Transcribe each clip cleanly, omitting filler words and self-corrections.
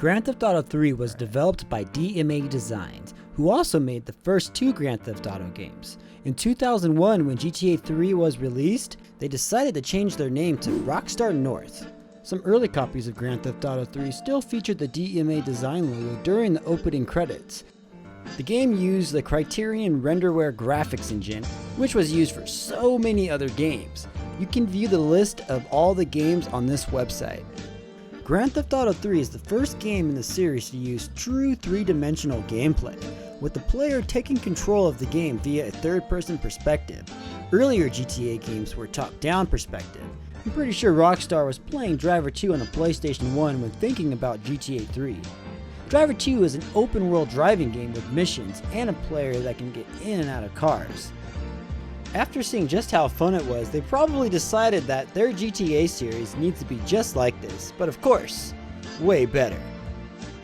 Grand Theft Auto 3 was developed by DMA Designs, who also made the first two Grand Theft Auto games. In 2001, when GTA 3 was released, they decided to change their name to Rockstar North. Some early copies of Grand Theft Auto 3 still featured the DMA Design logo during the opening credits. The game used the Criterion Renderware graphics engine, which was used for so many other games. You can view the list of all the games on this website. Grand Theft Auto 3 is the first game in the series to use true three-dimensional gameplay, with the player taking control of the game via a third-person perspective. Earlier GTA games were top-down perspective. I'm pretty sure Rockstar was playing Driver 2 on the PlayStation 1 when thinking about GTA 3. Driver 2 is an open-world driving game with missions and a player that can get in and out of cars. After seeing just how fun it was, they probably decided that their GTA series needs to be just like this, but of course, way better.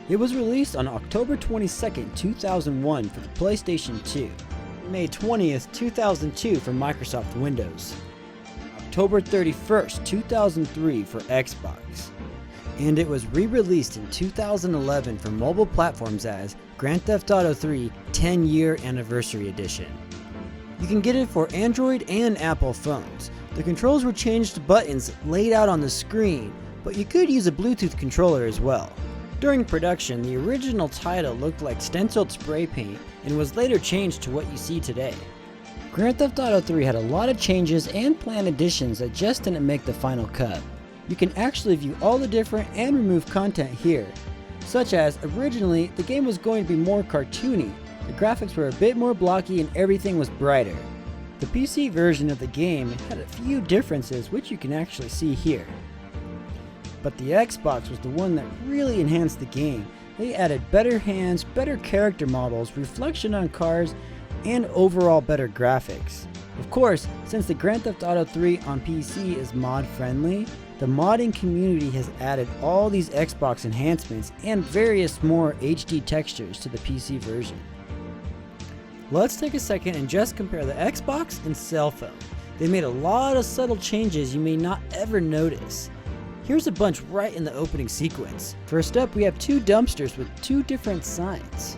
It was released on October 22nd, 2001 for the PlayStation 2, May 20th, 2002 for Microsoft Windows, October 31st, 2003 for Xbox, and it was re-released in 2011 for mobile platforms as Grand Theft Auto 3 10-Year Anniversary Edition. You can get it for Android and Apple phones. The controls were changed to buttons laid out on the screen, but you could use a Bluetooth controller as well. During production, the original title looked like stenciled spray paint and was later changed to what you see today. Grand Theft Auto 3 had a lot of changes and planned additions that just didn't make the final cut. You can actually view all the different and remove content here, such as originally the game was going to be more cartoony. The graphics were a bit more blocky and everything was brighter. The PC version of the game had a few differences which you can actually see here. But the Xbox was the one that really enhanced the game. They added better hands, better character models, reflection on cars, and overall better graphics. Of course, since the Grand Theft Auto 3 on PC is mod friendly, the modding community has added all these Xbox enhancements and various more HD textures to the PC version. Let's take a second and just compare the Xbox and cell phone. They made a lot of subtle changes you may not ever notice. Here's a bunch right in the opening sequence. First up, we have two dumpsters with two different signs.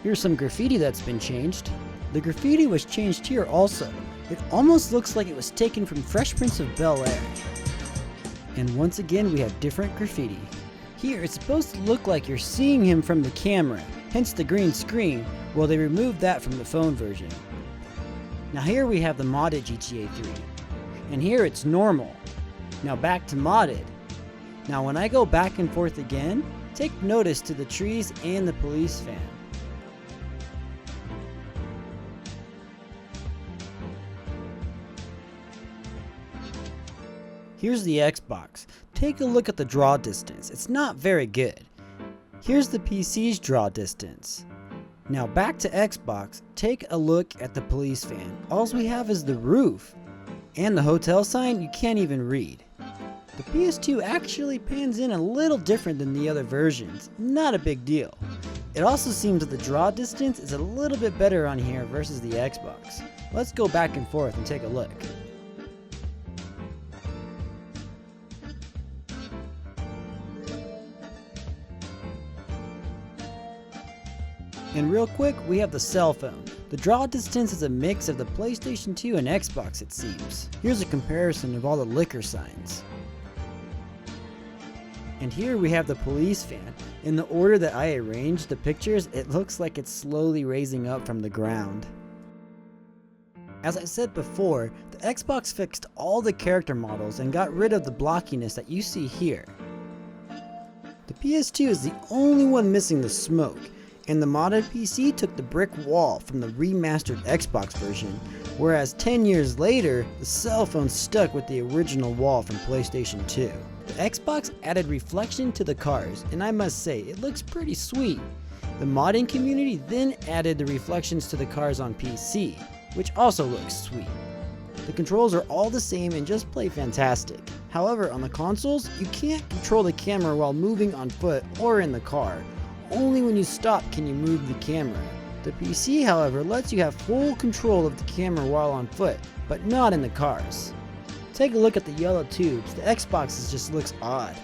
Here's some graffiti that's been changed. The graffiti was changed here also. It almost looks like it was taken from Fresh Prince of Bel-Air. And once again, we have different graffiti. Here, it's supposed to look like you're seeing him from the camera, hence the green screen. Well, they removed that from the phone version. Now here we have the modded GTA 3. And here it's normal. Now back to modded. Now when I go back and forth again, take notice to the trees and the police van. Here's the Xbox. Take a look at the draw distance. It's not very good. Here's the PC's draw distance. Now back to Xbox, take a look at the police van. All we have is the roof. And the hotel sign you can't even read. The PS2 actually pans in a little different than the other versions. Not a big deal. It also seems that the draw distance is a little bit better on here versus the Xbox. Let's go back and forth and take a look. And real quick, we have the cell phone. The draw distance is a mix of the PlayStation 2 and Xbox, it seems. Here's a comparison of all the liquor signs. And here we have the police van. In the order that I arranged the pictures, it looks like it's slowly raising up from the ground. As I said before, the Xbox fixed all the character models and got rid of the blockiness that you see here. The PS2 is the only one missing the smoke. And the modded PC took the brick wall from the remastered Xbox version, whereas 10 years later, the cell phone stuck with the original wall from PlayStation 2. The Xbox added reflection to the cars, and I must say, it looks pretty sweet. The modding community then added the reflections to the cars on PC, which also looks sweet. The controls are all the same and just play fantastic. However, on the consoles, you can't control the camera while moving on foot or in the car. Only when you stop can you move the camera. The PC, however, lets you have full control of the camera while on foot, but not in the cars. Take a look at the yellow tubes. The Xbox just looks odd.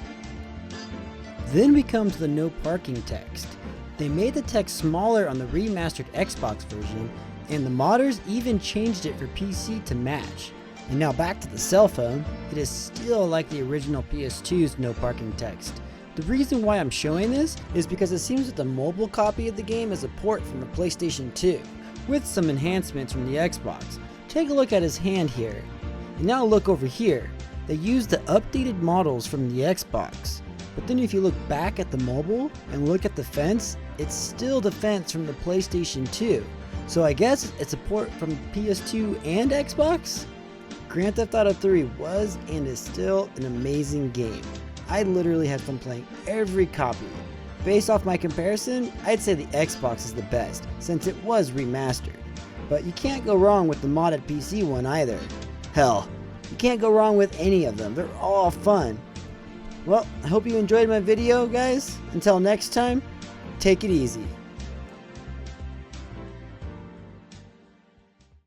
Then we come to the no parking text. They made the text smaller on the remastered Xbox version, and the modders even changed it for PC to match. And now back to the cell phone, it is still like the original PS2's no parking text. The reason why I'm showing this is because it seems that the mobile copy of the game is a port from the PlayStation 2, with some enhancements from the Xbox. Take a look at his hand here. And now look over here. They used the updated models from the Xbox. But then if you look back at the mobile and look at the fence, it's still the fence from the PlayStation 2. So I guess it's a port from PS2 and Xbox? Grand Theft Auto 3 was and is still an amazing game. I literally had fun playing every copy. Based off my comparison, I'd say the Xbox is the best, since it was remastered. But you can't go wrong with the modded PC one either. Hell, you can't go wrong with any of them, they're all fun. Well, I hope you enjoyed my video, guys. Until next time, take it easy.